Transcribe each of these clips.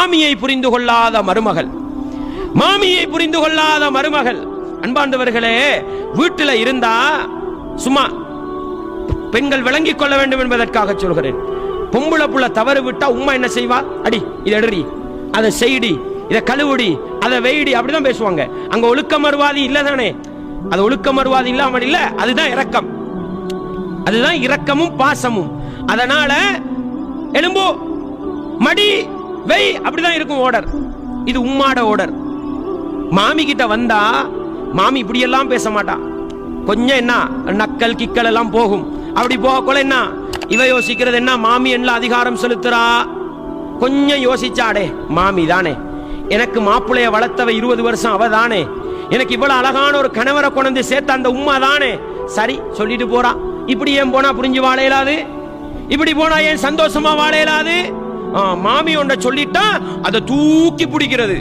மாமியை புரிந்து கொள்ளாத மருமகள், மாமியை புரிந்து கொள்ளாத மருமகள். அன்பாண்டவர்களே, வீட்டில் இருந்தா சும்மா பெண்கள் விளங்கிக் கொள்ள வேண்டும் என்பதற்காக சொல்கிறேன். பொம்பளை புள்ள தவறு விட்டா உம்மா என்ன செய்வா? அடி, இதை எடுடி, அதை செய்டி, இதை கழுவுடி, அதை வெயிடி, அப்படிதான் பேசுவாங்க. அங்க ஒழுக்க மறுவாதி இல்ல தானே? அது ஒழுக்க மறுவாதி இல்லாமல் இல்ல, அதுதான் இரக்கம், அதுதான் இரக்கமும் பாசமும். அதனால எலும்பு மடி வெய், அப்படிதான் இருக்கும் ஓடர். இது உம்மாட ஓடர். மாமி கிட்ட வந்தா மாமி இப்படி எல்லாம் பேச மாட்டான். கொஞ்சம் என்ன நக்கல் கிக்கல் எல்லாம் போகும். அப்படி போகக்குள்ள என்ன இவ யோசிக்கிறது என்ன, மாமி என்ன அதிகாரம் செலுத்துறா. கொஞ்சம் யோசிச்சாடே, மாமி தானே, எனக்கு மாப்பிள்ளைய வளர்த்தவ 20 வருஷம் அவ தானே, எனக்கு இவ்வளவு அழகான ஒரு கணவரை கொண்டு சேர்த்த அந்த உம்மா தானே, சரி சொல்லிட்டு போறா. இப்படி ஏன் போனா புரிஞ்சு வாழ இயலாது? இப்படி போனா ஏன் சந்தோஷமா வாழ இயலாது? மாமி ஒன்றை சொல்லிட்டா அதை தூக்கி பிடிக்கிறது.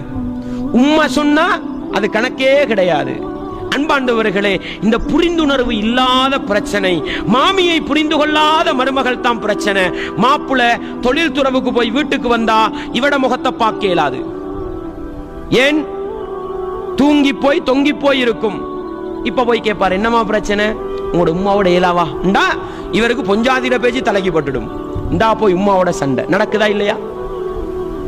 உம்மா சொன்னா அது கணக்கே கிடையாது. அன்பாண்டவர்களே, இந்த புரிந்துணர்வு இல்லாத பிரச்சனை, மாமியை புரிந்து கொள்ளாத மருமகள் தான் பிரச்சனை. மாப்பிள்ள தொழில் துறவுக்கு போய் வீட்டுக்கு வந்தா இவட முகத்தை பார்க்க இயலாது. ஏன்? தூங்கி போய் தொங்கி போய் இருக்கும். இப்ப போய் கேட்பாரு, என்னமா பிரச்சனை? உங்களோட உம்மாவோட இயலாவா? இவருக்கு பொஞ்சாதிர பேச்சு தலைக்கு பட்டுடும். இந்தா போய் உம்மாவோட சண்டை நடக்குதா இல்லையா?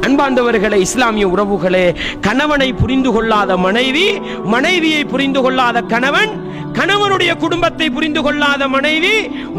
அன்பாண்டவர்களே, இஸ்லாமிய உறவுகளே, கணவனை புரிந்து கொள்ளாத மனைவி, மனைவியை புரிந்து கொள்ளாத கணவன், கணவனுடைய குடும்பத்தை புரிந்து கொள்ளாத மனைவி,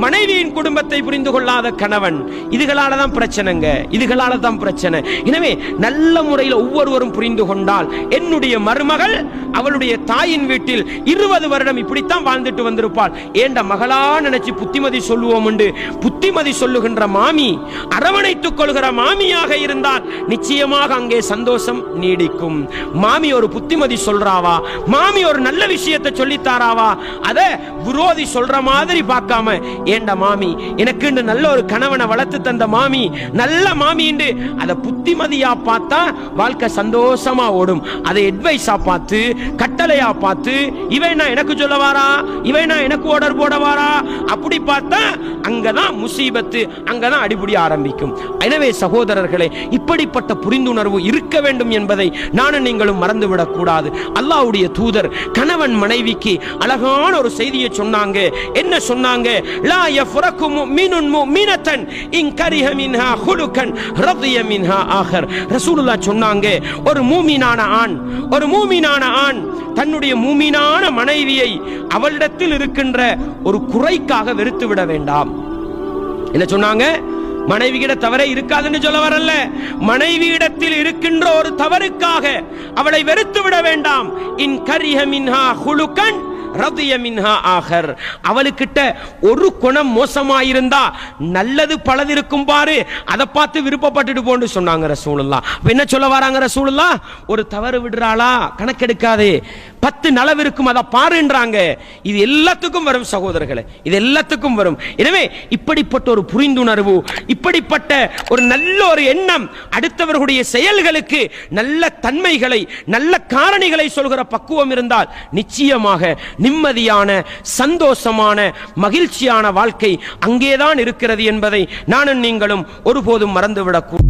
மனைவியின் குடும்பத்தை புரிந்து கொள்ளாத கணவன், இதுகளால தான் பிரச்சனைங்க, இதுகளால தான் பிரச்சனை. எனவே நல்ல முறையில் ஒவ்வொருவரும் புரிந்து கொண்டால், என்னுடைய மருமகள் அவளுடைய தாயின் வீட்டில் 20 வருடம் இப்படித்தான் வாழ்ந்துட்டு வந்திருப்பாள். ஏண்ட மகளா நினைச்சு புத்திமதி சொல்லுவோம் என்று புத்திமதி சொல்லுகின்ற மாமி, அரவணைத்துக் கொள்கிற மாமியாக இருந்தால் நிச்சயமாக அங்கே சந்தோஷம் நீடிக்கும். மாமி ஒரு புத்திமதி சொல்றாவா, மாமி ஒரு நல்ல விஷயத்தை சொல்லித்தாராவா, அத விரோதி சொல்ற மாதிரி பார்க்காம, ஏண்ட மாமி எனக்கு நல்ல ஒரு கணவனை வளர்த்து தந்த மாமி, நல்ல மாமி என்று அதை புத்திமதியா பார்த்தா வாழ்க்கை சந்தோஷமா ஓடும். அதை அட்வைஸா பார்த்து, கட்டளையா பார்த்து, இவன் எனக்கு சொல்ல வாரா, இவன் எனக்கு ஆர்டர் போட வாரா, அப்படி பார்த்தா அங்கதான் முசீபத்து, அங்கதான் அடிபடி ஆரம்பிக்கும். எனவே சகோதரர்களே, இப்படிப்பட்ட புரிந்துணர்வு இருக்க வேண்டும் என்பதை நானும் நீங்களும் மறந்துவிடக் கூடாது. அல்லாஹ்வுடைய தூதர் கணவன் மனைவிக்கு அழகான ஒரு செய்தியை சொன்னாங்க. என்ன சொன்னாங்க? லா யஃப்ரகு முஃமினுன் முஃமினத்தன் இன் கரிஹ மின்ஹா குலுகன் ரதிய மின்ஹா ஆகர். ரசூலுல்லாஹ் சொன்னாங்க, ஒரு மூமினான ஆண், ஒரு மூமினான ஆண் தன்னுடைய மூமினான மனைவியை அவளிடத்தில் இருக்கின்ற ஒரு குறைக்காக வெறுத்து விட வேண்டாம். என்ன சொன்னாங்க? மனைவியிட தவறே இருக்காதுன்னு சொல்ல வரல, மனைவியிடத்தில் இருக்கின்ற ஒரு தவறுக்காக அவளை வெறுத்து விட வேண்டாம். இன் கரிஹ மின்ஹா குலுகன் ரதிய மின்ஹா ஆகர். அவளுக்கிட்ட ஒரு குணம் மோசமாயிருந்தா நல்லது பலது இருக்கும் பாரு, அதை பார்த்து விருப்பப்பட்டுட்டு போன்னு சொன்னாங்க ரசூலுல்லாஹ். என்ன சொல்ல வராங்க ரசூலுல்லாஹ்? ஒரு தவறு விடுறாளா கணக்கெடுக்காதே, 10 நலவு இருக்கும், அதை பாருன்றாங்க. இது எல்லாத்துக்கும் வரும் சகோதரர்களே, இது எல்லாத்துக்கும் வரும். எனவே இப்படிப்பட்ட ஒரு புரிந்துணர்வு, இப்படிப்பட்ட ஒரு நல்ல ஒரு எண்ணம், அடுத்தவர்களுடைய செயல்களுக்கு நல்ல தன்மைகளை, நல்ல காரணிகளை சொல்கிற பக்குவம் இருந்தால் நிச்சயமாக நிம்மதியான, சந்தோஷமான, மகிழ்ச்சியான வாழ்க்கை அங்கேதான் இருக்கிறது என்பதை நானும் நீங்களும் ஒருபோதும் மறந்துவிடக்கூடாது.